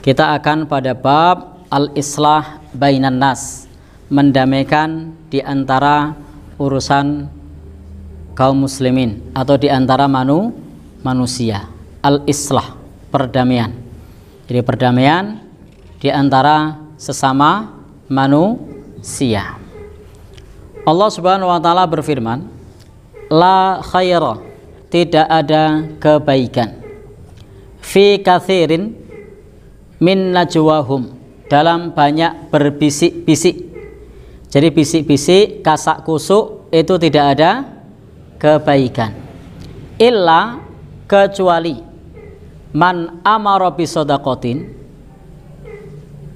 Kita akan pada bab al-islah bainan nas, mendamaikan di antara urusan kaum muslimin atau di antara manusia. Al-islah, perdamaian. Jadi perdamaian di antara sesama manusia. Allah Subhanahu wa taala berfirman, la khaira, tidak ada kebaikan, fi katsirin min najwahum, dalam banyak berbisik-bisik. Jadi bisik-bisik, kasak kusuk itu tidak ada kebaikan. Illa, kecuali man amara bisodakotin,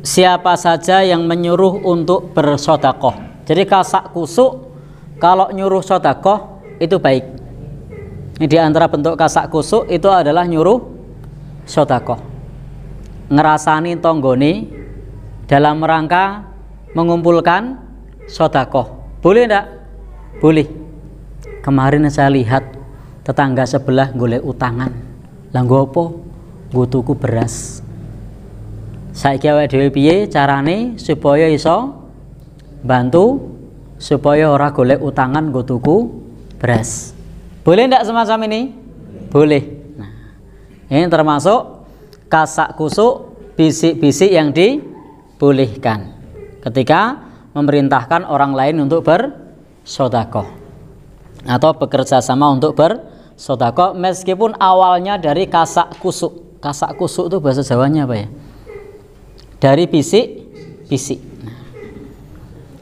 siapa saja yang menyuruh untuk bersodakoh. Jadi kasak kusuk kalau nyuruh sodakoh itu baik. Ini di antara bentuk kasak kusuk itu adalah nyuruh sodakoh, ngerasani tonggoni dalam rangka mengumpulkan sodakoh. Boleh enggak? Boleh. Kemarin saya lihat tetangga sebelah golek utangan, lah nggo apa? Nggo tuku beras. Saiki awake dhewe piye carane supaya iso bantu supaya ora golek utangan nggo tuku beras. Boleh enggak semacam ini? Boleh. Nah, ini termasuk kasak kusuk, bisik-bisik yang dibolehkan ketika memerintahkan orang lain untuk bersodakoh atau bekerja sama untuk bersodakoh, meskipun awalnya dari kasak kusuk. Kasak kusuk itu bahasa Jawanya apa ya? Dari bisik-bisik.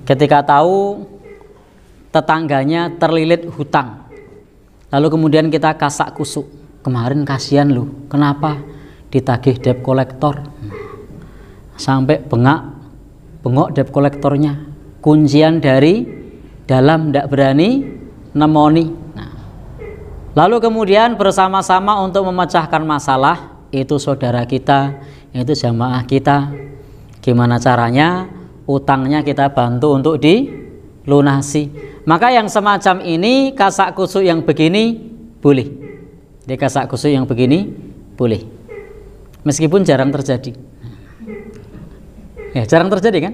Ketika tahu tetangganya terlilit hutang, lalu kemudian kita kasak kusuk, kemarin kasihan lu, kenapa ditagih debt kolektor, sampai bengok debt kolektornya, kuncian dari dalam ndak berani nemoni. Nah, lalu kemudian bersama-sama untuk memecahkan masalah, itu saudara kita, itu jamaah kita, gimana caranya utangnya kita bantu untuk dilunasi. Maka yang semacam ini, kasak kusuk yang begini boleh. Di kasak kusuk yang begini boleh, meskipun jarang terjadi. Ya, jarang terjadi kan?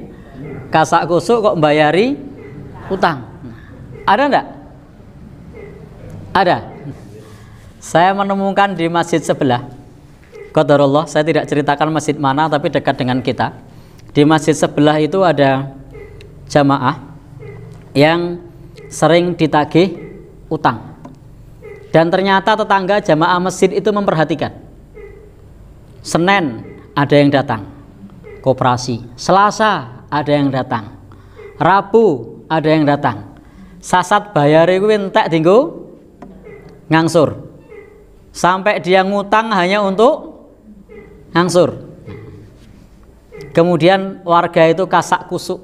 Kasak kusuk kok membayari utang. Ada enggak? Ada. Saya menemukan di masjid sebelah, qadarullah, saya tidak ceritakan masjid mana tapi dekat dengan kita. Di masjid sebelah itu ada jamaah yang sering ditagih utang, dan ternyata tetangga jamaah masjid itu memperhatikan. Senin ada yang datang koperasi, Selasa ada yang datang, Rabu ada yang datang. Sasat bayar itu entek dinggo ngangsur, sampai dia ngutang hanya untuk ngangsur. Kemudian warga itu kasak kusuk,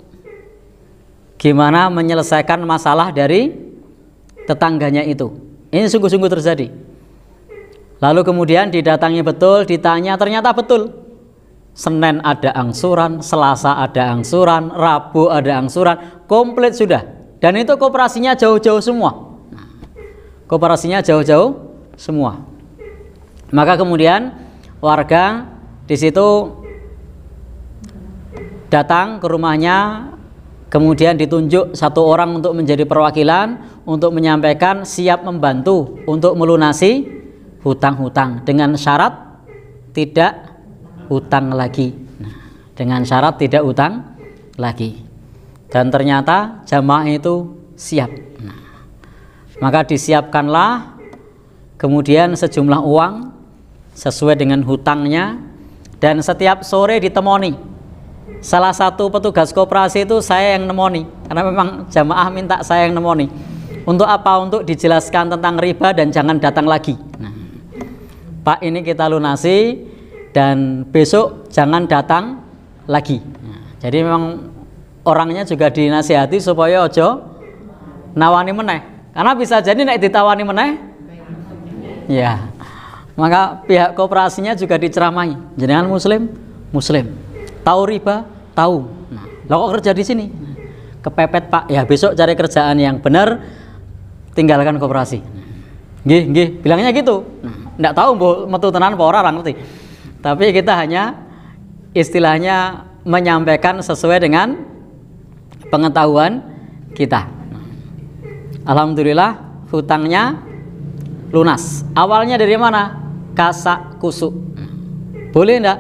gimana menyelesaikan masalah dari tetangganya itu. Ini sungguh-sungguh terjadi. Lalu kemudian didatangi betul, ditanya, ternyata betul. Senin ada angsuran, Selasa ada angsuran, Rabu ada angsuran, komplit sudah. Dan itu koperasinya jauh-jauh semua. Koperasinya jauh-jauh semua. Maka kemudian warga di situ datang ke rumahnya, kemudian ditunjuk satu orang untuk menjadi perwakilan untuk menyampaikan siap membantu untuk melunasi hutang-hutang dengan syarat tidak hutang lagi. Nah, dengan syarat tidak hutang lagi. Dan ternyata jamaah itu siap. Nah, maka disiapkanlah kemudian sejumlah uang sesuai dengan hutangnya, dan setiap sore ditemoni. Salah satu petugas koperasi itu saya yang nemoni, karena memang jamaah minta saya yang nemoni. Untuk apa? Untuk dijelaskan tentang riba dan jangan datang lagi. Nah, Pak, ini kita lunasi dan besok jangan datang lagi. Nah, jadi memang orangnya juga dinasihati supaya ojo nawani meneh, karena bisa jadi nek ditawani meneh, ya, maka pihak koperasinya juga diceramahi. Jenengan muslim, tahu riba, tahu. Nah, lo kok kerja di sini? Kepepet Pak, ya besok cari kerjaan yang benar, tinggalkan koperasi. Nggih, bilangnya gitu. Nah, enggak tahu metu tenan apa ora ngerti. Tapi kita hanya istilahnya menyampaikan sesuai dengan pengetahuan kita. Alhamdulillah hutangnya lunas. Awalnya dari mana? Kasak kusuk. Boleh enggak?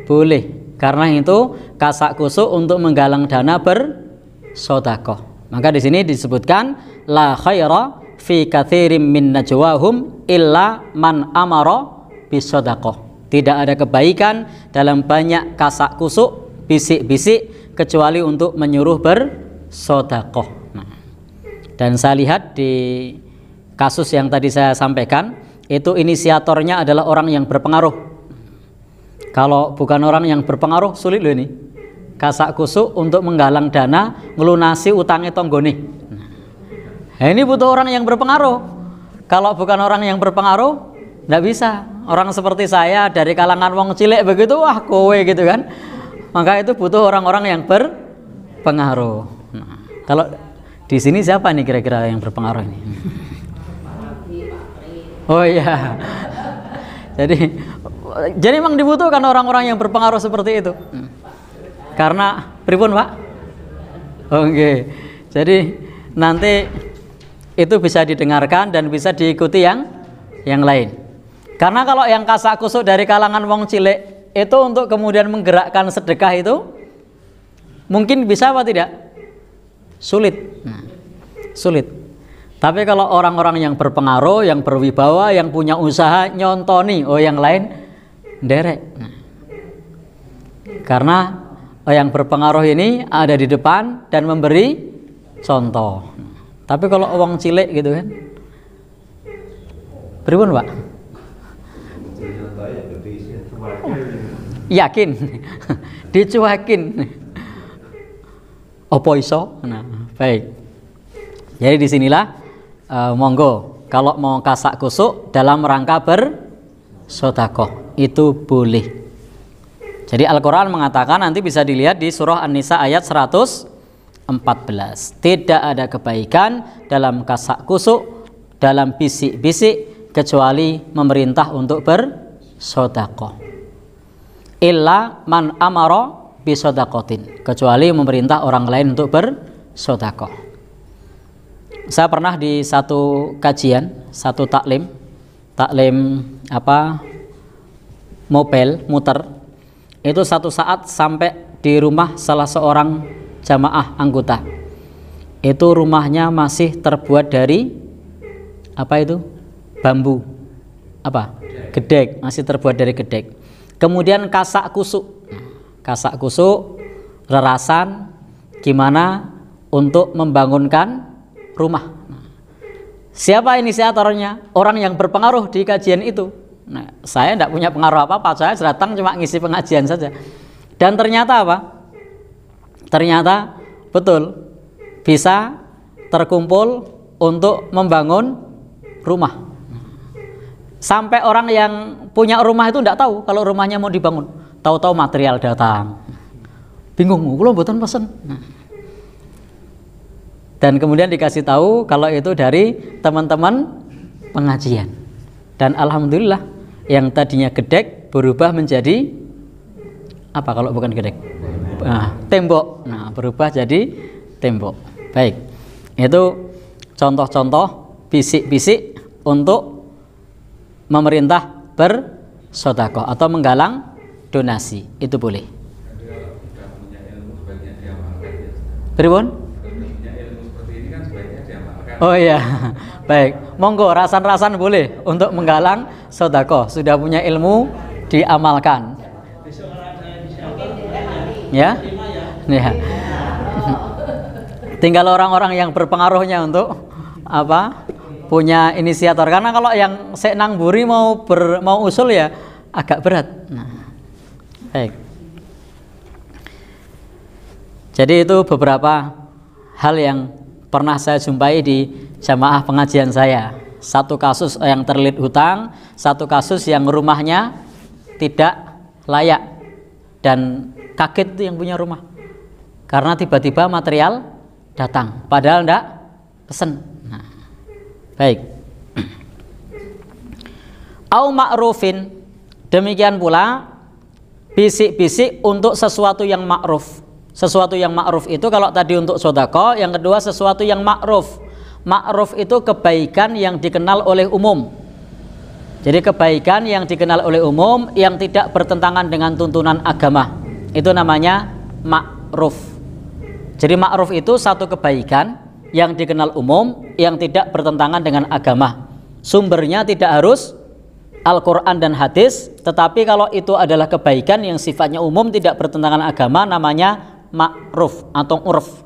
Boleh. Karena itu kasak kusuk untuk menggalang dana bersedekah. Maka di sini disebutkan la khaira fi katsirin min najwahum illa man amara bisedekah. Tidak ada kebaikan dalam banyak kasak kusuk, bisik-bisik kecuali untuk menyuruh bersedekah. Nah, dan saya lihat di kasus yang tadi saya sampaikan itu inisiatornya adalah orang yang berpengaruh. Kalau bukan orang yang berpengaruh sulit loh ini. Kasak kusuk untuk menggalang dana ngelunasi utangnya tonggone. Nah, ini butuh orang yang berpengaruh. Kalau bukan orang yang berpengaruh tidak bisa. Orang seperti saya dari kalangan wong cilik begitu, wah kowe gitu kan. Maka itu butuh orang-orang yang berpengaruh. Nah, kalau di sini siapa nih kira-kira yang berpengaruh ini? Oh iya. Jadi memang dibutuhkan orang-orang yang berpengaruh seperti itu. Karena pripun, Pak? Oke. Jadi nanti itu bisa didengarkan dan bisa diikuti yang lain. Karena kalau yang kasak kusuk dari kalangan wong cilik itu untuk kemudian menggerakkan sedekah itu mungkin bisa apa tidak? Sulit. Sulit. Tapi kalau orang-orang yang berpengaruh, yang berwibawa, yang punya usaha nyontoni, yang lain nderek. Karena yang berpengaruh ini ada di depan dan memberi contoh. Tapi kalau wong cilik gitu kan, pripun, Pak? Yakin, dicuekin. Apa iso? Nah, baik. Jadi disinilah monggo kalau mau kasak kusuk dalam rangka bersedekah itu boleh. Jadi Al-Quran mengatakan nanti bisa dilihat di surah An-Nisa ayat 114. Tidak ada kebaikan dalam kasak kusuk, dalam bisik-bisik kecuali memerintah untuk bersedekah. Illa man amara bisedaqatin, kecuali memerintah orang lain untuk bersedekah. Saya pernah di satu kajian, satu taklim mobile muter. Itu satu saat sampai di rumah salah seorang jamaah anggota. Itu rumahnya masih terbuat dari bambu. Gedek, masih terbuat dari gedek. Kemudian kasak kusuk, rerasan gimana untuk membangunkan rumah. Siapa inisiatornya? Orang yang berpengaruh di kajian itu. Nah, saya tidak punya pengaruh apa-apa, saya datang cuma ngisi pengajian saja. Dan ternyata apa? Ternyata betul bisa terkumpul untuk membangun rumah. Sampai orang yang punya rumah itu tidak tahu kalau rumahnya mau dibangun. Tahu-tahu material datang. Bingung, kula mboten pesen. Dan kemudian dikasih tahu kalau itu dari teman-teman pengajian. Dan alhamdulillah yang tadinya gedek berubah menjadi apa kalau bukan gedek? Tembok. Nah, berubah jadi tembok. Baik. Itu contoh-contoh bisik-bisik untuk memerintah bersedekah atau menggalang donasi. Itu boleh. Pripun? Oh iya, baik. Monggo rasan-rasan boleh untuk menggalang sedekah. Sudah punya ilmu diamalkan. Ya, ya. Tinggal orang-orang yang berpengaruhnya untuk punya inisiator. Karena kalau yang sek nang buri mau usul ya agak berat. Nah, baik. Jadi itu beberapa hal yang pernah saya jumpai di jamaah pengajian saya. Satu kasus yang terlilit hutang, satu kasus yang rumahnya tidak layak dan kaget itu yang punya rumah karena tiba-tiba material datang padahal enggak pesen. Nah, baik. Au ma'rufin, demikian pula bisik-bisik untuk sesuatu yang ma'ruf. Sesuatu yang ma'ruf itu kalau tadi untuk sedekah, yang kedua sesuatu yang ma'ruf. Ma'ruf itu kebaikan yang dikenal oleh umum. Jadi kebaikan yang dikenal oleh umum yang tidak bertentangan dengan tuntunan agama. Itu namanya ma'ruf. Jadi ma'ruf itu satu kebaikan yang dikenal umum yang tidak bertentangan dengan agama. Sumbernya tidak harus Al-Quran dan hadis, tetapi kalau itu adalah kebaikan yang sifatnya umum tidak bertentangan agama, namanya ma'ruf atau urf.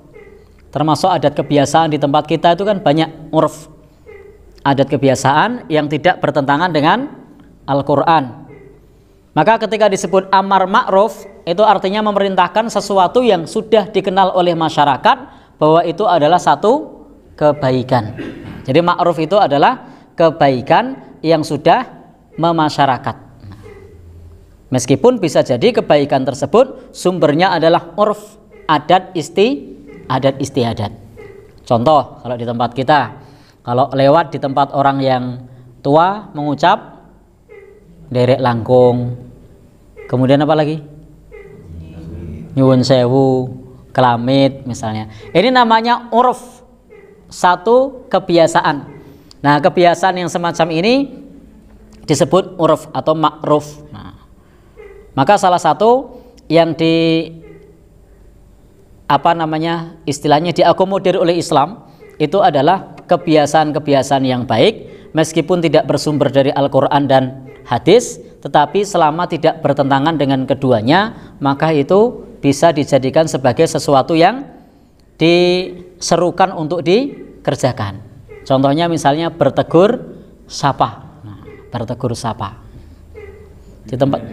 Termasuk adat kebiasaan di tempat kita itu kan banyak urf, adat kebiasaan yang tidak bertentangan dengan Al-Quran. Maka ketika disebut amar ma'ruf, itu artinya memerintahkan sesuatu yang sudah dikenal oleh masyarakat bahwa itu adalah satu kebaikan. Jadi ma'ruf itu adalah kebaikan yang sudah memasyarakat. Meskipun bisa jadi kebaikan tersebut sumbernya adalah urf, adat istiadat. Contoh kalau di tempat kita, kalau lewat di tempat orang yang tua mengucap derek langkung, kemudian apa lagi? Nyuwun sewu, kelamit misalnya. Ini namanya urf, satu kebiasaan. Nah, kebiasaan yang semacam ini disebut urf atau ma'ruf. Nah, maka salah satu yang istilahnya diakomodir oleh Islam itu adalah kebiasaan-kebiasaan yang baik, meskipun tidak bersumber dari Al-Quran dan hadis, tetapi selama tidak bertentangan dengan keduanya, maka itu bisa dijadikan sebagai sesuatu yang diserukan untuk dikerjakan. Contohnya misalnya bertegur sapa. Bertegur sapa di tempat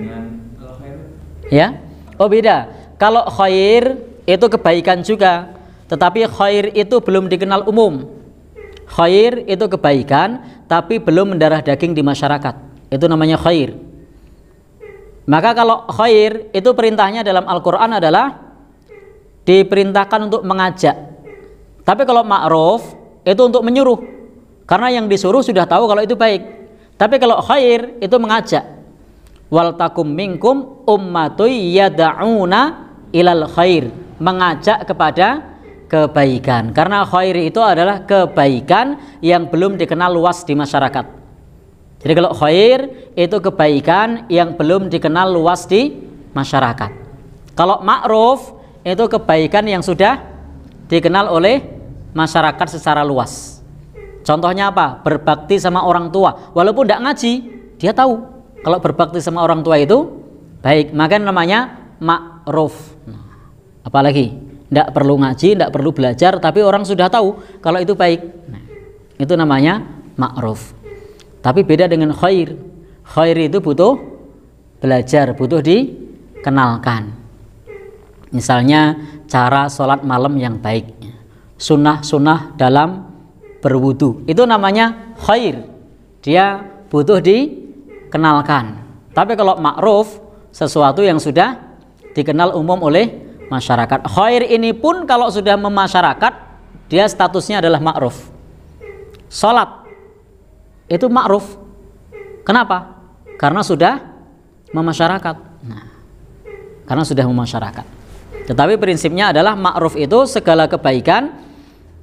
ya. Oh beda, kalau khair itu kebaikan juga, tetapi khair itu belum dikenal umum. Khair itu kebaikan tapi belum mendarah daging di masyarakat, itu namanya khair. Maka kalau khair itu perintahnya dalam Al-Quran adalah diperintahkan untuk mengajak, tapi kalau ma'ruf itu untuk menyuruh, karena yang disuruh sudah tahu kalau itu baik. Tapi kalau khair itu mengajak. Wal takum minkum ummatun yad'una ilal khair, mengajak kepada kebaikan. Karena khair itu adalah kebaikan yang belum dikenal luas di masyarakat. Jadi kalau khair itu kebaikan yang belum dikenal luas di masyarakat. Kalau ma'ruf itu kebaikan yang sudah dikenal oleh masyarakat secara luas. Contohnya apa? Berbakti sama orang tua. Walaupun tidak ngaji, dia tahu kalau berbakti sama orang tua itu baik. Maka namanya ma'ruf. Apalagi tidak perlu ngaji, tidak perlu belajar, tapi orang sudah tahu kalau itu baik. Itu namanya ma'ruf. Tapi beda dengan khair. Khair itu butuh belajar, butuh dikenalkan. Misalnya cara sholat malam yang baik, sunnah-sunnah dalam berwudu, itu namanya khair, dia butuh dikenalkan. Tapi kalau ma'ruf, sesuatu yang sudah dikenal umum oleh masyarakat. Khair ini pun kalau sudah memasyarakat, dia statusnya adalah ma'ruf. Salat itu ma'ruf. Kenapa? Karena sudah memasyarakat. Nah, karena sudah memasyarakat. Tetapi prinsipnya adalah ma'ruf itu segala kebaikan,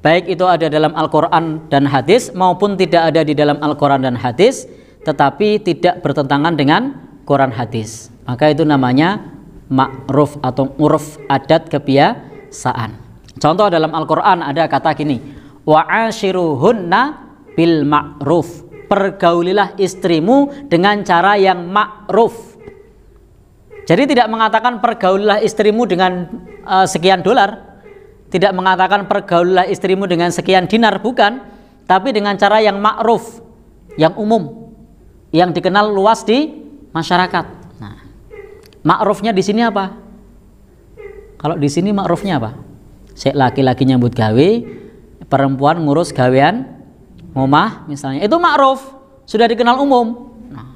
baik itu ada dalam Al-Quran dan hadis maupun tidak ada di dalam Al-Quran dan hadis, tetapi tidak bertentangan dengan Quran hadis. Maka itu namanya ma'ruf atau uruf, adat kebiasaan. Contoh dalam Al-Quran ada kata gini, wa'ashiruhunna bil ma'ruf, pergaulilah istrimu dengan cara yang ma'ruf. Jadi tidak mengatakan pergaulilah istrimu dengan sekian dolar, tidak mengatakan pergaulilah istrimu dengan sekian dinar, bukan, tapi dengan cara yang ma'ruf, yang umum, yang dikenal luas di masyarakat. Nah, ma'rufnya di sini apa? Kalau di sini ma'rufnya apa? Sek laki-laki nyambut gawe, perempuan ngurus gawean ngomah misalnya, itu ma'ruf, sudah dikenal umum. Nah,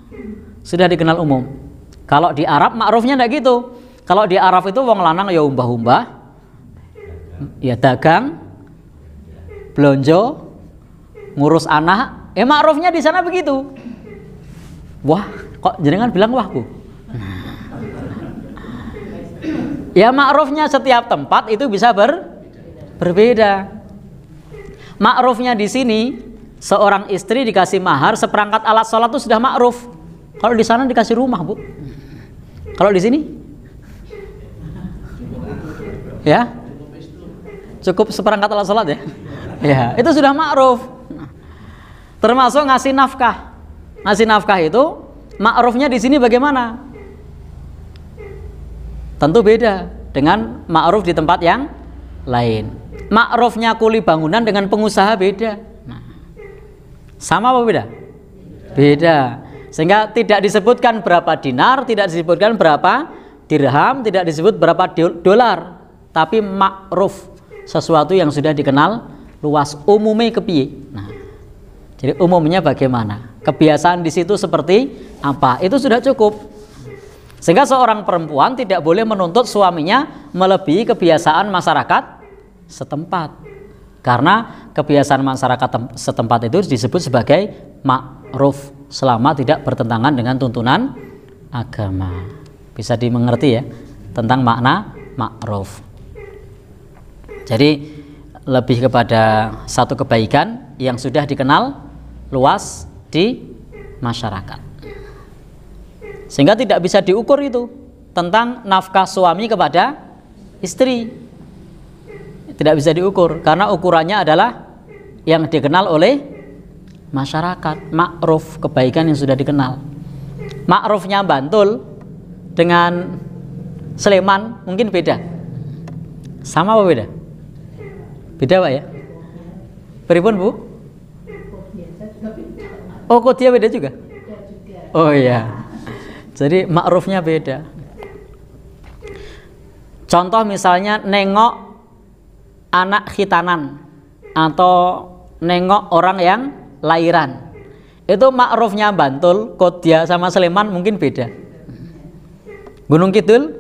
sudah dikenal umum. Kalau di Arab ma'rufnya enggak gitu. Kalau di Arab itu wong lanang ya umbah-umbah, ya dagang, blonjo, ngurus anak, ma'rufnya di sana begitu. Wah, kok jenengan bilang wah Bu? Ya ma'rufnya setiap tempat itu bisa berbeda. Ma'rufnya di sini seorang istri dikasih mahar seperangkat alat sholat itu sudah ma'ruf. Kalau di sana dikasih rumah, Bu. Kalau di sini? Ya? Cukup seperangkat alat sholat ya? Ya, itu sudah ma'ruf. Termasuk ngasih nafkah. Ngasih nafkah itu ma'rufnya di sini bagaimana? Tentu beda dengan ma'ruf di tempat yang lain. Ma'rufnya kuli bangunan dengan pengusaha beda. Nah, sama apa beda? Beda. Sehingga tidak disebutkan berapa dinar, tidak disebutkan berapa dirham, tidak disebut berapa dolar, tapi ma'ruf, sesuatu yang sudah dikenal luas, umumnya kepiye. Nah, jadi umumnya bagaimana? Kebiasaan di situ seperti apa? Itu sudah cukup. Sehingga seorang perempuan tidak boleh menuntut suaminya melebihi kebiasaan masyarakat setempat. Karena kebiasaan masyarakat setempat itu disebut sebagai ma'ruf selama tidak bertentangan dengan tuntunan agama. Bisa dimengerti ya tentang makna ma'ruf. Jadi lebih kepada satu kebaikan yang sudah dikenal luas di masyarakat. Sehingga tidak bisa diukur itu tentang nafkah suami kepada istri. Tidak bisa diukur karena ukurannya adalah yang dikenal oleh masyarakat, ma'ruf, kebaikan yang sudah dikenal. Ma'rufnya Bantul dengan Sleman mungkin beda. Sama apa beda? Beda Pak ya? Pripun Bu? Oh kok dia beda juga? Oh iya. Jadi ma'rufnya beda. Contoh misalnya nengok anak khitanan atau nengok orang yang lahiran. Itu ma'rufnya Bantul, Kodia sama Sleman mungkin beda. Gunung Kidul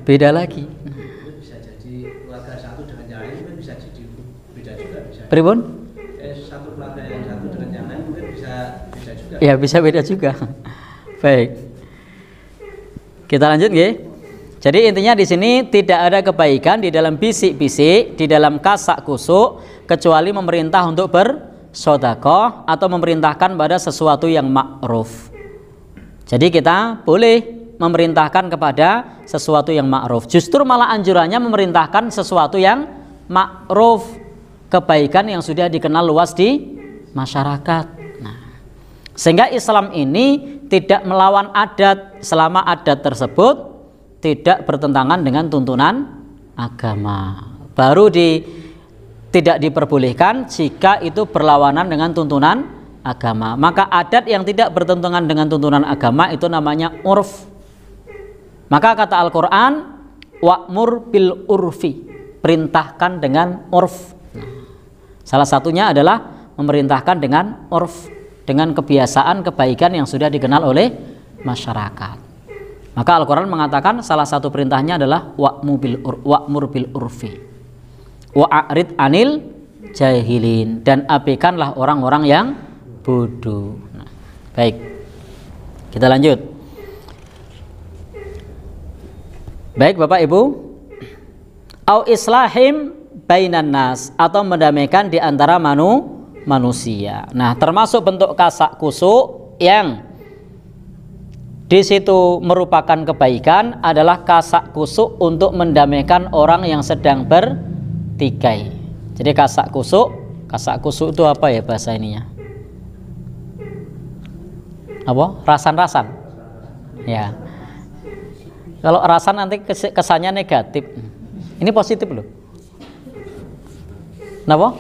beda lagi. Bisa jadi keluarga satu dengan yang lain mungkin bisa jadi beda juga bisa. Pripun? Satu keluarga yang satu dengan yang lain mungkin bisa juga. Ya bisa beda juga. Baik. Kita lanjut nggih. Jadi intinya di sini tidak ada kebaikan di dalam bisik-bisik, di dalam kasak kusuk kecuali memerintah untuk bersedekah atau memerintahkan pada sesuatu yang ma'ruf. Jadi kita boleh memerintahkan kepada sesuatu yang ma'ruf. Justru malah anjurannya memerintahkan sesuatu yang ma'ruf, kebaikan yang sudah dikenal luas di masyarakat. Nah, sehingga Islam ini tidak melawan adat selama adat tersebut tidak bertentangan dengan tuntunan agama. Baru tidak diperbolehkan jika itu berlawanan dengan tuntunan agama. Maka adat yang tidak bertentangan dengan tuntunan agama itu namanya urf. Maka kata Al-Quran, wa'mur bil urfi, perintahkan dengan urf. Salah satunya adalah memerintahkan dengan urf, dengan kebiasaan kebaikan yang sudah dikenal oleh masyarakat. Maka Al-Quran mengatakan salah satu perintahnya adalah wa'mur bil urfi wa'arid anil jahilin, dan abaikanlah orang-orang yang bodoh. Nah, baik, kita lanjut. Baik Bapak Ibu, au islahim bainan nas, atau mendamaikan di antara manusia. Nah, termasuk bentuk kasak kusuk yang di situ merupakan kebaikan adalah kasak kusuk untuk mendamaikan orang yang sedang bertikai. Jadi kasak kusuk itu apa ya bahasa ininya? Apa? Rasan-rasan. Ya. Kalau rasan nanti kesannya negatif. Ini positif loh. Napa?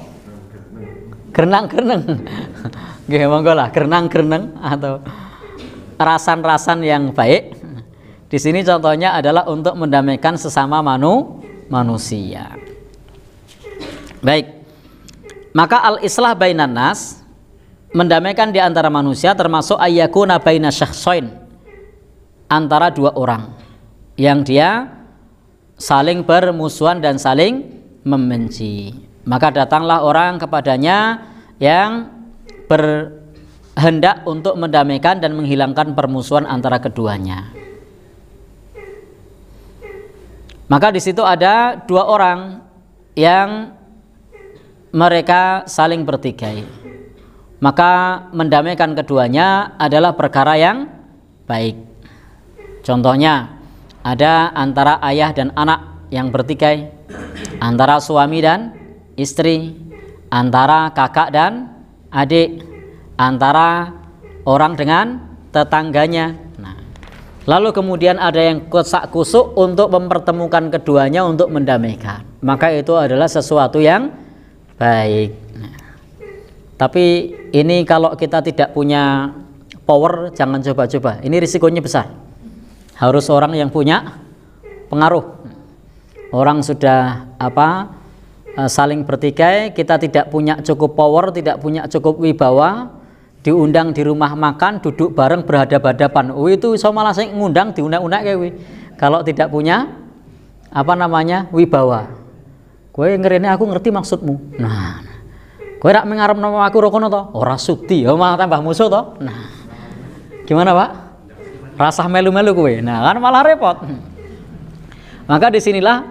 Gerenang-gerenang. Nggih monggo lah, gerenang-gerenang atau rasan-rasan yang baik. Di sini contohnya adalah untuk mendamaikan sesama manusia. Baik. Maka al-islah bainan nas, mendamaikan di antara manusia, termasuk ayyakuna baina syakhsain, antara dua orang yang dia saling bermusuhan dan saling membenci. Maka datanglah orang kepadanya yang berhendak untuk mendamaikan dan menghilangkan permusuhan antara keduanya. Maka di situ ada dua orang yang mereka saling bertikai. Maka mendamaikan keduanya adalah perkara yang baik. Contohnya ada antara ayah dan anak yang bertikai, antara suami dan istri, antara kakak dan adik, antara orang dengan tetangganya. Nah, lalu kemudian ada yang kosak kusuk untuk mempertemukan keduanya untuk mendamaikan. Maka itu adalah sesuatu yang baik. Nah, tapi ini kalau kita tidak punya power, jangan coba-coba. Ini risikonya besar. Harus orang yang punya pengaruh. Orang sudah saling bertikai, kita tidak punya cukup power, tidak punya cukup wibawa, diundang di rumah makan, duduk bareng berhadap-hadapan. Itu so malah sing ngundang diundang-undang kayak kalau tidak punya wibawa. Kowe ngerene aku ngerti maksudmu. Nah, kowe rak mengarep nama aku rokono to? Ora sudi, malah tambah musuh to. Nah, gimana Pak? Rasah melu-melu kowe. Nah, kan malah repot. Maka disinilah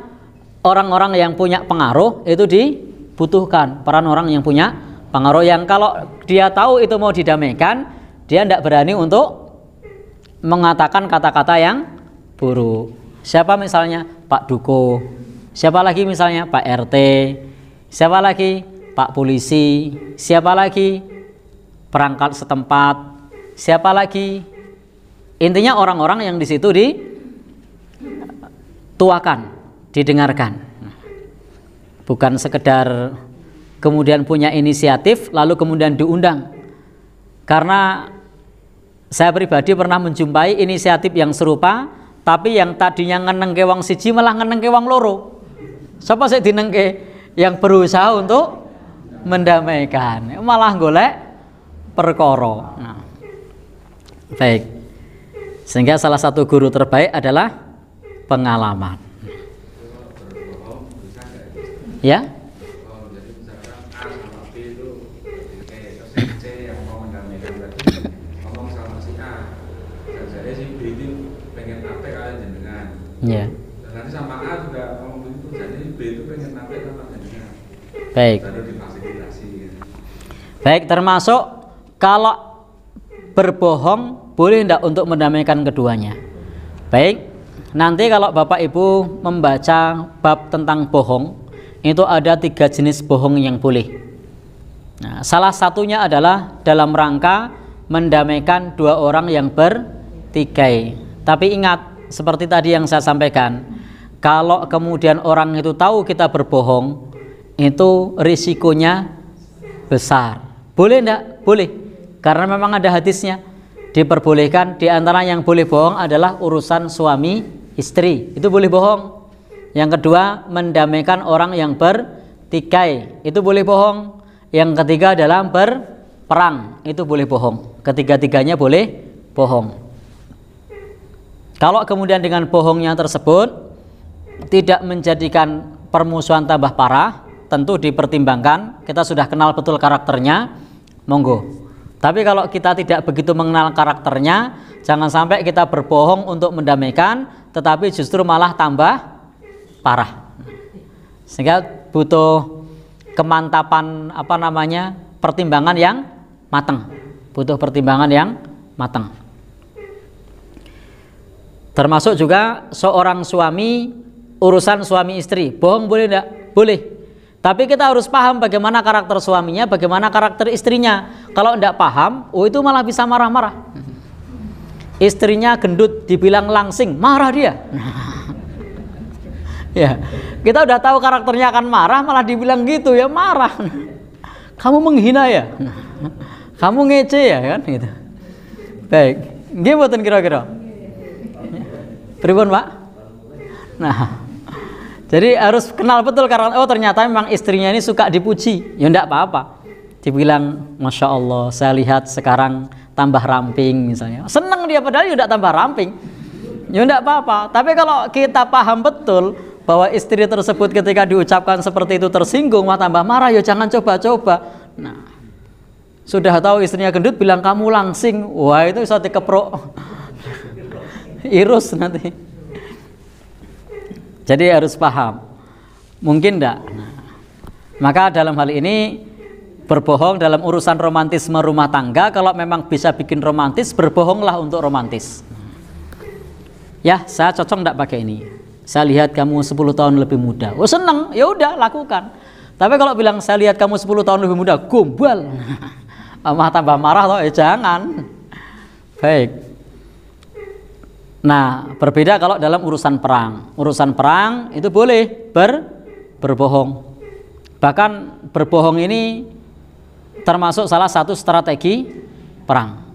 orang-orang yang punya pengaruh itu dibutuhkan. Peran orang yang punya pengaruh, yang kalau dia tahu itu mau didamaikan, dia tidak berani untuk mengatakan kata-kata yang buruk. Siapa misalnya? Pak Duko. Siapa lagi misalnya? Pak RT. Siapa lagi? Pak Polisi. Siapa lagi? Perangkat setempat. Siapa lagi? Intinya orang-orang yang di situ dituakan, didengarkan. Bukan sekedar kemudian punya inisiatif lalu kemudian diundang. Karena saya pribadi pernah menjumpai inisiatif yang serupa, tapi yang tadinya ngenengke wong siji malah ngenengke wong loro. Siapa sih dinengke? Yang berusaha untuk mendamaikan, malah golek perkara. Nah, baik. Sehingga salah satu guru terbaik adalah pengalaman. Ya? Jadi misalkan A sama B itu kayak C yang mau mendamaikan tadi ngomong sama si A, dan jadi si B itu pengen napek kalian jenengan. Ya. Dan nanti sama A juga ngomong begitu, jadi B itu pengen napek sama jenengan. Baik. Baru difasilitasi. Baik, termasuk kalau berbohong boleh tidak untuk mendamaikan keduanya. Baik, nanti kalau Bapak Ibu membaca bab tentang bohong, itu ada 3 jenis bohong yang boleh. Nah, salah satunya adalah dalam rangka mendamaikan 2 orang yang bertikai. Tapi ingat, seperti tadi yang saya sampaikan, kalau kemudian orang itu tahu kita berbohong, itu risikonya besar. Boleh enggak? Boleh. Karena memang ada hadisnya, diperbolehkan. Di antara yang boleh bohong adalah urusan suami istri, itu boleh bohong. Yang kedua, mendamaikan orang yang bertikai, itu boleh bohong. Yang ketiga, dalam berperang, itu boleh bohong. Ketiga-tiganya boleh bohong. Kalau kemudian dengan bohongnya tersebut tidak menjadikan permusuhan tambah parah, tentu dipertimbangkan. Kita sudah kenal betul karakternya, monggo. Tapi kalau kita tidak begitu mengenal karakternya, jangan sampai kita berbohong untuk mendamaikan, tetapi justru malah tambah parah. Sehingga butuh kemantapan pertimbangan yang matang. Butuh pertimbangan yang matang. Termasuk juga seorang suami, urusan suami istri, bohong boleh enggak? Boleh. Tapi kita harus paham bagaimana karakter suaminya, bagaimana karakter istrinya. Kalau tidak paham, itu malah bisa marah-marah. Istrinya gendut, dibilang langsing, marah dia. Ya, kita udah tahu karakternya akan marah, malah dibilang gitu ya marah. Kamu menghina ya, kamu ngece ya kan gitu. Baik, gimana kira-kira? Pripun Pak? Nah, jadi harus kenal betul karena ternyata memang istrinya ini suka dipuji, ya enggak apa-apa. Dibilang, Masya Allah, saya lihat sekarang tambah ramping misalnya. Senang dia padahal ya enggak tambah ramping. Ya enggak apa-apa. Tapi kalau kita paham betul bahwa istri tersebut ketika diucapkan seperti itu tersinggung, mah tambah marah, ya jangan coba-coba. Nah, sudah tahu istrinya gendut bilang kamu langsing, wah itu bisa dikeprok. Irus nanti. Jadi harus paham. Mungkin enggak. Nah, maka dalam hal ini berbohong dalam urusan romantisme rumah tangga, kalau memang bisa bikin romantis, berbohonglah untuk romantis. Ya, saya cocok enggak pakai ini? Saya lihat kamu 10 tahun lebih muda. Oh, seneng, ya udah lakukan. Tapi kalau bilang saya lihat kamu 10 tahun lebih muda, gombal. Tambah marah toh, jangan. Baik. Nah, berbeda kalau dalam urusan perang. Urusan perang itu boleh berbohong. Bahkan berbohong ini termasuk salah satu strategi perang.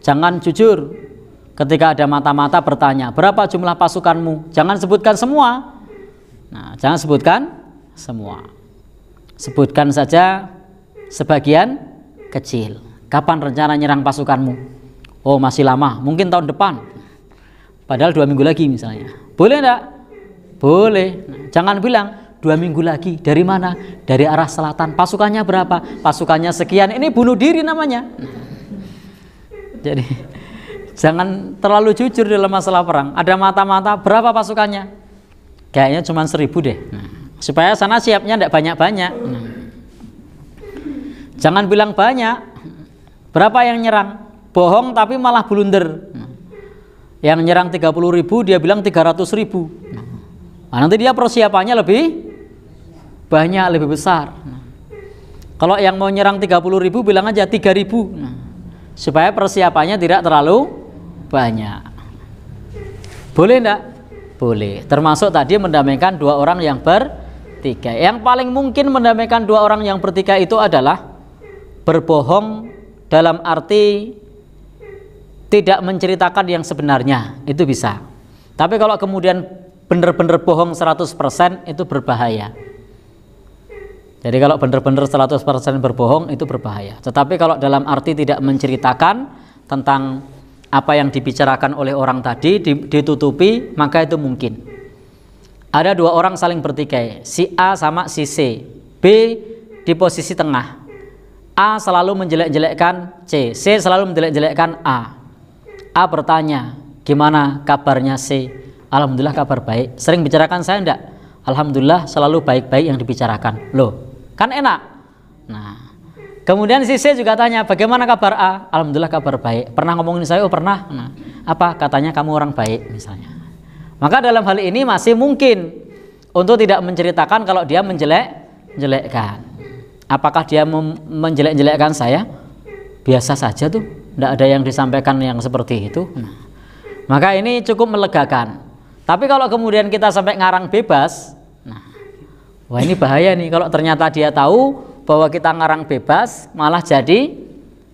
Jangan jujur. Ketika ada mata-mata bertanya, berapa jumlah pasukanmu? Jangan sebutkan semua. Nah, jangan sebutkan semua. Sebutkan saja sebagian kecil. Kapan rencana nyerang pasukanmu? Oh, masih lama, mungkin tahun depan. Padahal 2 minggu lagi misalnya. Boleh enggak? Boleh. Nah, jangan bilang 2 minggu lagi. Dari mana? Dari arah selatan. Pasukannya berapa? Pasukannya sekian. Ini bunuh diri namanya. Jadi jangan terlalu jujur dalam masalah perang. Ada mata-mata, berapa pasukannya? Kayaknya cuma 1000 deh. Supaya sana siapnya enggak banyak-banyak. Jangan bilang banyak. Berapa yang nyerang? Bohong tapi malah blunder. Yang nyerang 30.000, dia bilang 300.000. Nah, nanti dia persiapannya lebih banyak, lebih besar. Kalau yang mau nyerang 30.000, bilang aja 3.000. Supaya persiapannya tidak terlalu banyak. Boleh enggak? Boleh. Termasuk tadi mendamaikan 2 orang yang bertikai. Yang paling mungkin mendamaikan 2 orang yang bertikai itu adalah berbohong dalam arti tidak menceritakan yang sebenarnya, itu bisa. Tapi kalau kemudian benar-benar bohong 100% itu berbahaya. Jadi kalau benar-benar 100% berbohong itu berbahaya. Tetapi kalau dalam arti tidak menceritakan tentang apa yang dibicarakan oleh orang tadi, ditutupi, maka itu mungkin. Ada 2 orang saling bertikai, si A sama si C. B di posisi tengah. A selalu menjelek-jelekkan C, C selalu menjelek-jelekkan A. A bertanya, gimana kabarnya C? Alhamdulillah kabar baik. Sering bicarakan saya enggak? Alhamdulillah selalu baik-baik yang dibicarakan. Loh, kan enak. Nah, kemudian si C juga tanya, bagaimana kabar A? Alhamdulillah kabar baik. Pernah ngomongin saya? Oh pernah. Nah, apa? Katanya kamu orang baik misalnya. Maka dalam hal ini masih mungkin untuk tidak menceritakan kalau dia menjelek-jelekkan. Apakah dia menjelek-jelekkan saya? Biasa saja tuh. Tidak ada yang disampaikan yang seperti itu. Nah, maka ini cukup melegakan. Tapi kalau kemudian kita sampai ngarang bebas, nah, wah ini bahaya nih. Kalau ternyata dia tahu bahwa kita ngarang bebas, malah jadi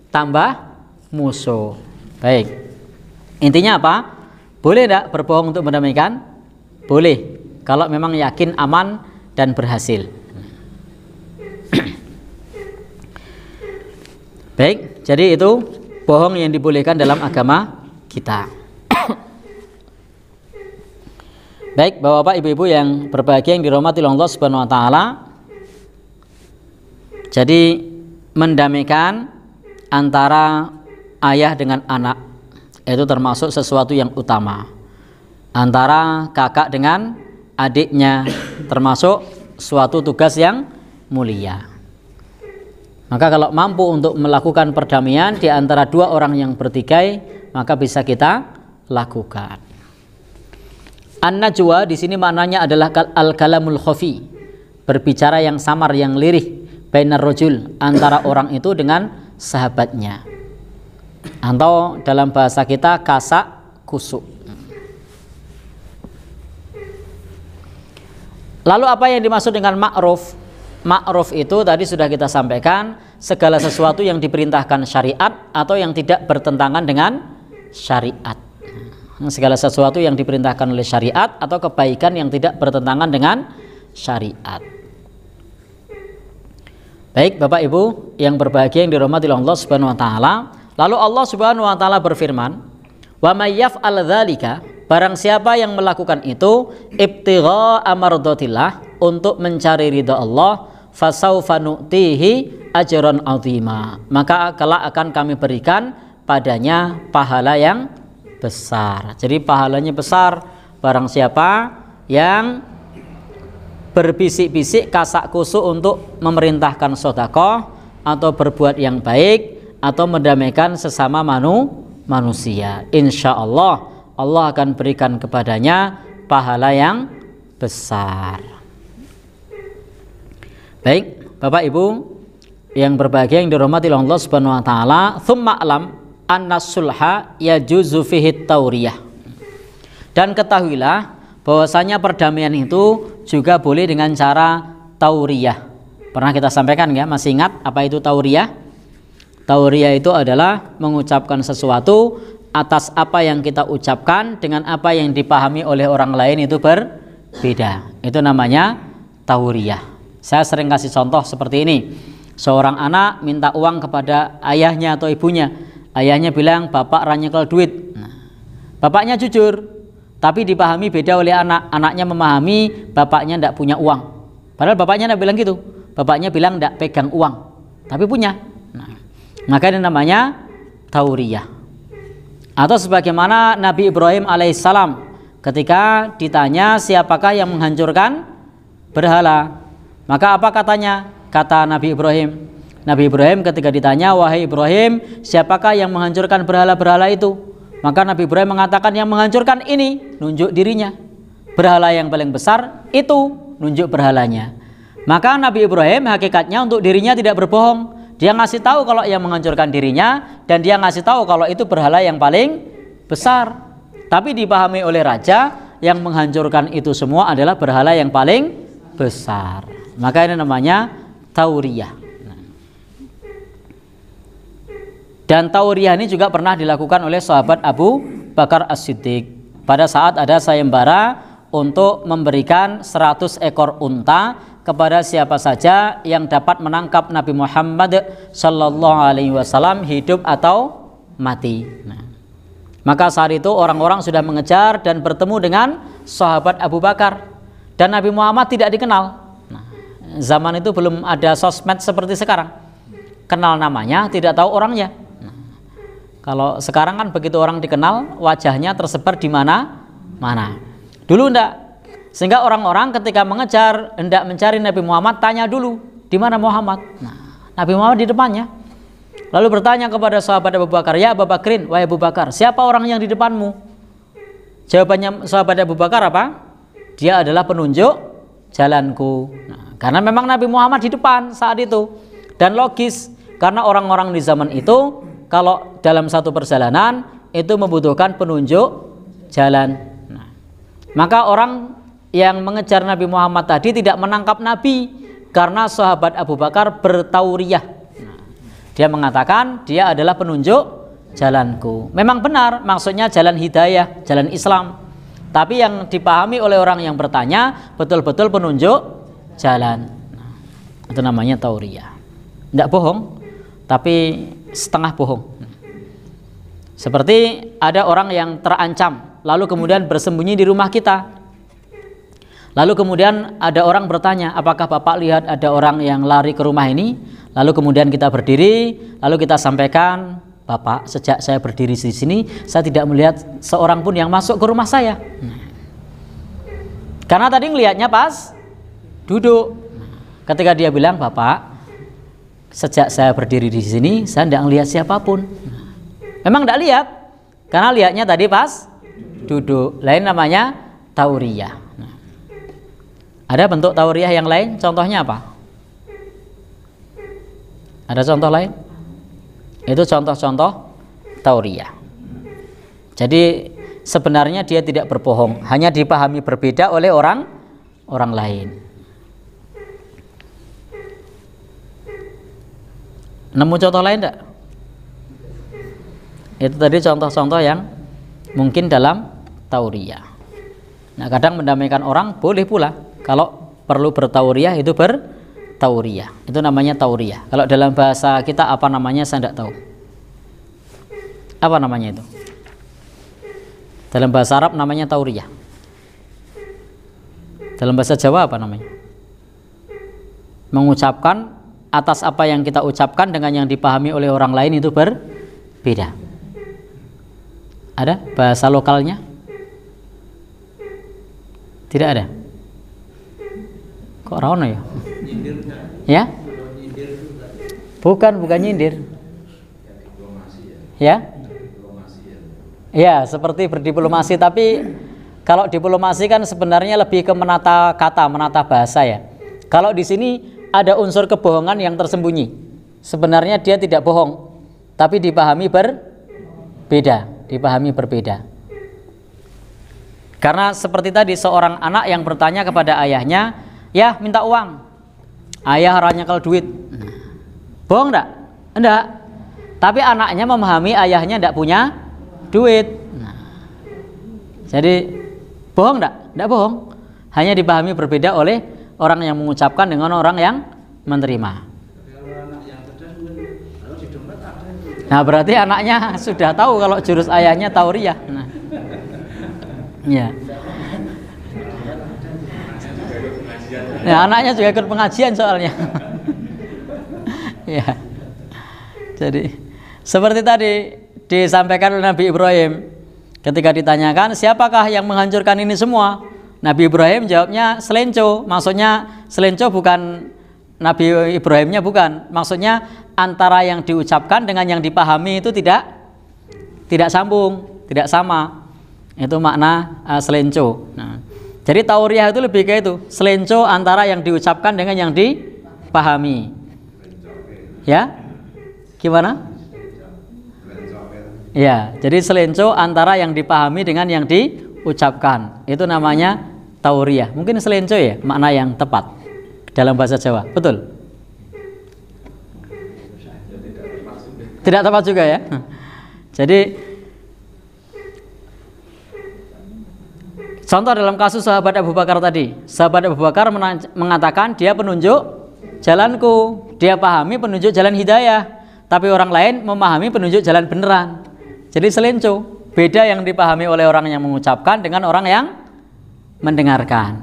tambah musuh. Baik. Intinya apa? Boleh tidak berbohong untuk mendamaikan? Boleh. Kalau memang yakin aman dan berhasil. Baik. Jadi itu bohong yang dibolehkan dalam agama kita. Baik, Bapak-bapak, Ibu-ibu yang berbahagia yang dirahmati Allah Subhanahu wa taala. Jadi mendamaikan antara ayah dengan anak itu termasuk sesuatu yang utama. Antara kakak dengan adiknya termasuk suatu tugas yang mulia. Maka kalau mampu untuk melakukan perdamaian di antara 2 orang yang bertikai, maka bisa kita lakukan. An-najwa di sini maknanya adalah al-kalamul khafi, berbicara yang samar, yang lirih, bainar rajul, antara orang itu dengan sahabatnya. Atau dalam bahasa kita kasak kusuk. Lalu apa yang dimaksud dengan ma'ruf? Ma'ruf itu tadi sudah kita sampaikan, segala sesuatu yang diperintahkan syariat atau yang tidak bertentangan dengan syariat. Segala sesuatu yang diperintahkan oleh syariat atau kebaikan yang tidak bertentangan dengan syariat. Baik, Bapak Ibu yang berbahagia yang dirahmati Allah Subhanahu wa taala, lalu Allah Subhanahu wa taala berfirman, "Wa may yaf'al dzalika", barang siapa yang melakukan itu ibtigha amradatillah, untuk mencari ridha Allah, fasaufa nu'tihi ajran 'azima, maka kelak akan kami berikan padanya pahala yang besar. Jadi pahalanya besar barang siapa yang berbisik-bisik kasak kusuk untuk memerintahkan sedekah atau berbuat yang baik atau mendamaikan sesama manusia. Insya Allah Allah akan berikan kepadanya pahala yang besar. Baik, Bapak Ibu yang berbahagia yang dirahmati oleh Allah Subhanahu wa taala, tsumma alam anna sulha yajuzu fihi tauriyah. Dan ketahuilah bahwasanya perdamaian itu juga boleh dengan cara tauriyah. Pernah kita sampaikan ya, masih ingat apa itu tauriyah? Tauriyah itu adalah mengucapkan sesuatu atas apa yang kita ucapkan dengan apa yang dipahami oleh orang lain itu berbeda. Itu namanya tauriyah. Saya sering kasih contoh seperti ini. Seorang anak minta uang kepada ayahnya atau ibunya. Ayahnya bilang, "Bapak ranyekel duit." Bapaknya jujur, tapi dipahami beda oleh anak. Anaknya memahami bapaknya tidak punya uang. Padahal bapaknya tidak bilang gitu. Bapaknya bilang tidak pegang uang, tapi punya. Maka ini namanya tauriyah. Atau sebagaimana Nabi Ibrahim alaihissalam ketika ditanya siapakah yang menghancurkan berhala, maka apa katanya? Kata Nabi Ibrahim. Nabi Ibrahim ketika ditanya, "Wahai Ibrahim, siapakah yang menghancurkan berhala-berhala itu?" Maka Nabi Ibrahim mengatakan, "Yang menghancurkan ini," nunjuk dirinya. "Berhala yang paling besar itu," nunjuk berhalanya. Maka Nabi Ibrahim hakikatnya untuk dirinya tidak berbohong. Dia ngasih tahu kalau yang menghancurkan dirinya, dan dia ngasih tahu kalau itu berhala yang paling besar. Tapi dipahami oleh raja yang menghancurkan itu semua adalah berhala yang paling besar. Maka ini namanya tauriyah. Dan tauriyah ini juga pernah dilakukan oleh sahabat Abu Bakar As-Siddiq pada saat ada sayembara untuk memberikan 100 ekor unta kepada siapa saja yang dapat menangkap Nabi Muhammad sallallahu alaihi wasallam hidup atau mati. Maka saat itu orang-orang sudah mengejar dan bertemu dengan sahabat Abu Bakar, dan Nabi Muhammad tidak dikenal. Zaman itu belum ada sosmed seperti sekarang. Kenal namanya, tidak tahu orangnya. Kalau sekarang kan begitu orang dikenal, wajahnya tersebar di mana-mana. Dulu enggak. Sehingga orang-orang ketika mengejar, hendak mencari Nabi Muhammad, tanya dulu, di mana Muhammad? Nabi Muhammad di depannya. Lalu bertanya kepada sahabat Abu Bakar, "Ya Abu Bakrin, wahai Abu Bakar, siapa orang yang di depanmu?" Jawabannya sahabat Abu Bakar apa? "Dia adalah penunjuk jalanku." Karena memang Nabi Muhammad di depan saat itu. Dan logis, karena orang-orang di zaman itu kalau dalam satu perjalanan itu membutuhkan penunjuk jalan. Maka orang yang mengejar Nabi Muhammad tadi tidak menangkap Nabi karena sahabat Abu Bakar bertauriyah. Dia mengatakan dia adalah penunjuk jalanku. Memang benar, maksudnya jalan hidayah, jalan Islam. Tapi yang dipahami oleh orang yang bertanya betul-betul penunjuk jalan. Itu namanya tauriyah. Tidak bohong, tapi setengah bohong. Seperti ada orang yang terancam, lalu kemudian bersembunyi di rumah kita. Lalu kemudian ada orang bertanya, "Apakah Bapak lihat ada orang yang lari ke rumah ini?" Lalu kemudian kita berdiri, lalu kita sampaikan, "Bapak, sejak saya berdiri di sini, saya tidak melihat seorang pun yang masuk ke rumah saya." Karena tadi ngelihatnya pas duduk. Ketika dia bilang, "Bapak, sejak saya berdiri di sini, saya tidak melihat siapapun." Memang tidak lihat, karena lihatnya tadi pas duduk. Lain namanya tauriyah. Ada bentuk tauriyah yang lain, contohnya apa? Ada contoh lain? Itu contoh-contoh tauriyah. Jadi sebenarnya dia tidak berbohong, hanya dipahami berbeda oleh orang lain. Nemu contoh lain enggak? Itu tadi contoh-contoh yang mungkin dalam tauriyah. Nah, kadang mendamaikan orang boleh pula. Kalau perlu bertauriyah itu bertauriyah. Itu namanya tauriyah. Kalau dalam bahasa kita apa namanya saya tidak tahu. Apa namanya itu? Dalam bahasa Arab namanya tauriyah. Dalam bahasa Jawa apa namanya? Mengucapkan atas apa yang kita ucapkan dengan yang dipahami oleh orang lain itu berbeda. Ada bahasa lokalnya? Tidak ada. Kok ora ono ya? Nyindir enggak? Ya? Kalau nyindir itu enggak? Bukan nyindir. Ya diplomasi ya. Ya? Diplomasi ya. Ya, seperti berdiplomasi, tapi kalau diplomasi kan sebenarnya lebih ke menata kata, menata bahasa ya. Kalau di sini ada unsur kebohongan yang tersembunyi. Sebenarnya dia tidak bohong, tapi dipahami berbeda. Karena seperti tadi seorang anak yang bertanya kepada ayahnya, "Ya, minta uang." Ayah hanya nyekel duit. Bohong enggak? Enggak. Tapi anaknya memahami ayahnya enggak punya duit. Jadi bohong enggak? Enggak bohong. Hanya dipahami berbeda oleh orang yang mengucapkan dengan orang yang menerima. Kalau anak yang cerdas mungkin kalau di dompet ada itu. Nah, berarti anaknya sudah tahu kalau jurus ayahnya tauriyah. Nah. Ya. Ya, anaknya juga ikut pengajian soalnya. Ya. Jadi seperti tadi disampaikan oleh Nabi Ibrahim ketika ditanyakan siapakah yang menghancurkan ini semua, Nabi Ibrahim jawabnya selenco. Maksudnya selenco bukan Nabi Ibrahimnya, bukan, maksudnya antara yang diucapkan dengan yang dipahami itu tidak sambung, tidak sama. Itu makna selenco. Nah, jadi tauriyah itu lebih kayak itu, selenco antara yang diucapkan dengan yang dipahami. Ya, gimana? Ya, jadi selenco antara yang dipahami dengan yang diucapkan. Itu namanya tauriyah. Mungkin selenco ya makna yang tepat dalam bahasa Jawa. Betul? Tidak tepat juga ya. Jadi contoh dalam kasus sahabat Abu Bakar tadi, sahabat Abu Bakar mengatakan dia penunjuk jalanku, dia pahami penunjuk jalan hidayah, tapi orang lain memahami penunjuk jalan beneran. Jadi selenco, beda yang dipahami oleh orang yang mengucapkan dengan orang yang mendengarkan.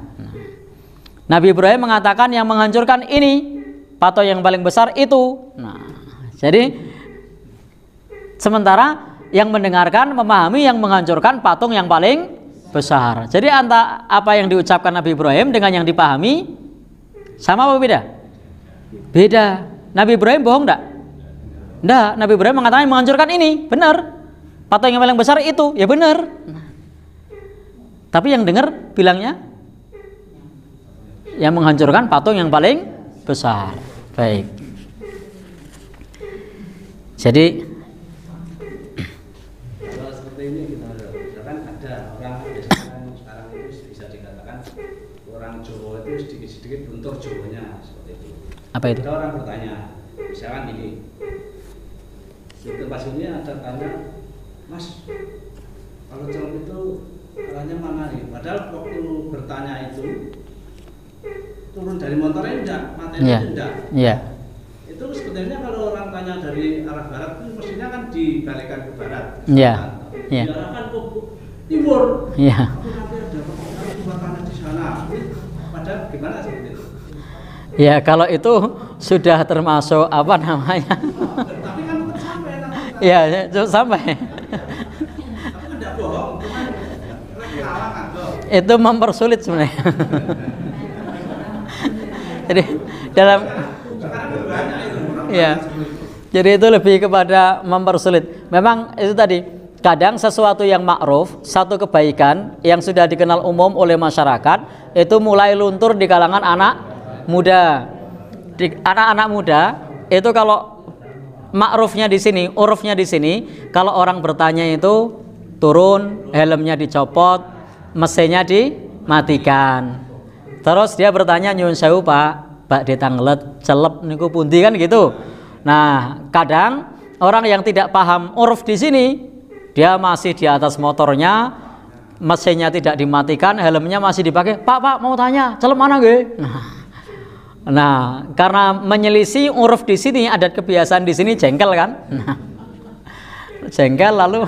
Nabi Ibrahim mengatakan yang menghancurkan ini, patung yang paling besar itu. Nah, jadi sementara yang mendengarkan memahami yang menghancurkan patung yang paling besar. Jadi antara apa yang diucapkan Nabi Ibrahim dengan yang dipahami sama apa beda? Beda. Nabi Ibrahim bohong enggak? Enggak. Nabi Ibrahim mengatakan menghancurkan ini, benar. Patung yang paling besar itu, ya benar. Tapi yang dengar bilangnya yang menghancurkan patung yang paling besar. Baik. Jadi Kalau seperti ini kita misalkan ada orang biasanya sekarang itu bisa dikatakan orang Jawa itu sedikit-sedikit luntur Jawanya seperti itu. apa itu? Ada orang bertanya, misalkan ini, di tempat sini ada tanya, Mas, kalau celok itu arahnya mana nih? Padahal waktu bertanya itu turun dari motornya enggak, matanya enggak. Iya. Itu sebenarnya kalau orang tanya dari arah barat itu mestinya kan dibalikan ke barat. Iya. Iya. Diarahkan ke timur. Iya. Tapi nanti ada kebakaran di sana. Padahal gimana seperti itu? Ya kalau itu sudah termasuk apa namanya? Tapi kan tetap sampai nanti. Iya, sampai. Tapi tidak bohong, cuman kalangan loh. Itu mempersulit sebenarnya. Jadi dalam ya, jadi itu lebih kepada mempersulit. Memang itu tadi, kadang sesuatu yang ma'ruf, satu kebaikan yang sudah dikenal umum oleh masyarakat itu mulai luntur di kalangan anak muda. Anak-anak muda itu kalau ma'rufnya di sini, urufnya di sini, kalau orang bertanya itu turun, helmnya dicopot, mesinnya dimatikan. Terus dia bertanya, nyuwun sewu Pak ditanglet celep niku pundi kan gitu. Nah, kadang orang yang tidak paham uruf di sini, dia masih di atas motornya, mesinnya tidak dimatikan, helmnya masih dipakai. Pak mau tanya, celep mana nggih? Nah, karena menyelisih uruf di sini, adat kebiasaan di sini jengkel kan? Nah, jengkel lalu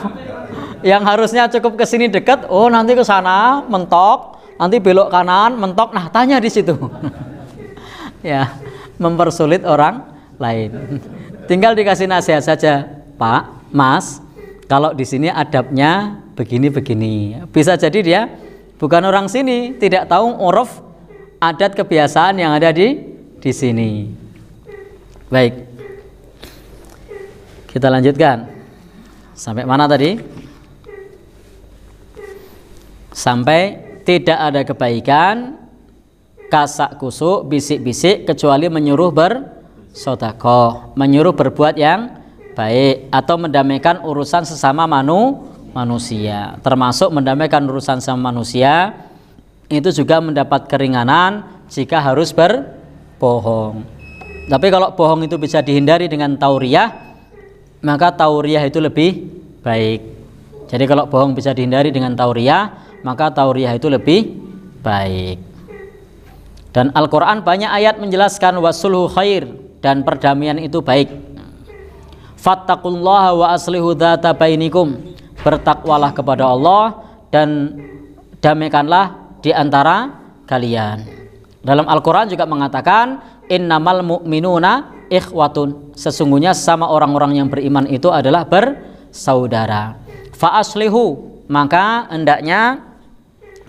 yang harusnya cukup ke sini dekat, oh nanti ke sana mentok, nanti belok kanan mentok, nah tanya di situ. Ya, mempersulit orang lain. Tinggal dikasih nasihat saja, Pak, Mas, kalau di sini adabnya begini-begini. Bisa jadi dia bukan orang sini, tidak tahu uruf adat kebiasaan yang ada di sini. Baik. Kita lanjutkan. Sampai mana tadi? Sampai tidak ada kebaikan, kasak kusuk, bisik-bisik kecuali menyuruh bersedekah, menyuruh berbuat yang baik atau mendamaikan urusan sesama manusia. Termasuk mendamaikan urusan sama manusia itu juga mendapat keringanan jika harus berbohong. Tapi kalau bohong itu bisa dihindari dengan tauriyah, maka tauriyah itu lebih baik. Jadi kalau bohong bisa dihindari dengan tauriyah, maka tauriyah itu lebih baik. Dan Al-Quran banyak ayat menjelaskan wasulhu khair, dan perdamaian itu baik. Fattaqullaha wa aslihu dzata bainikum, bertakwalah kepada Allah dan damaikanlah di antara kalian. Dalam Al-Quran juga mengatakan innamal mu'minuna ikhwatun, sesungguhnya sama orang-orang yang beriman itu adalah bersaudara. Fa aslihu, maka hendaknya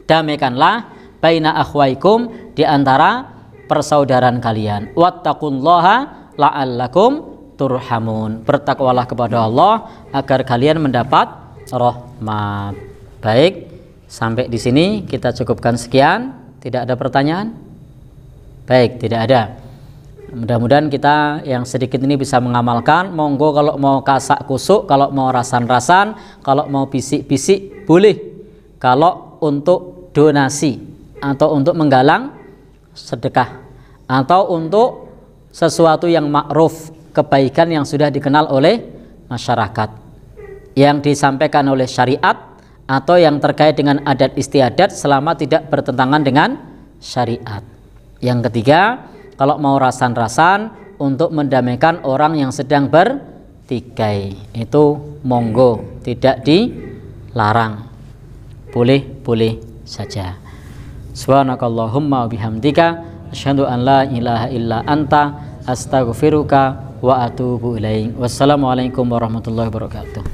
damaikanlah baina akhwaikum, di antara persaudaraan kalian. Wattaqullaha la'allakum turhamun, bertakwalah kepada Allah agar kalian mendapat rahmat. Baik, sampai di sini kita cukupkan sekian. Tidak ada pertanyaan? Baik, tidak ada. Mudah-mudahan kita yang sedikit ini bisa mengamalkan. Monggo kalau mau kasak kusuk, kalau mau rasan-rasan, kalau mau bisik-bisik boleh. Kalau untuk donasi atau untuk menggalang sedekah atau untuk sesuatu yang ma'ruf, kebaikan yang sudah dikenal oleh masyarakat, yang disampaikan oleh syariat atau yang terkait dengan adat istiadat selama tidak bertentangan dengan syariat. Yang ketiga, kalau mau rasan-rasan untuk mendamaikan orang yang sedang bertikai, itu monggo, tidak dilarang, boleh-boleh saja. Subhanakallahumma bihamdika asyhadu an la ilaha illa anta astaghfiruka wa atubu ilaik. Wassalamualaikum warahmatullahi wabarakatuh.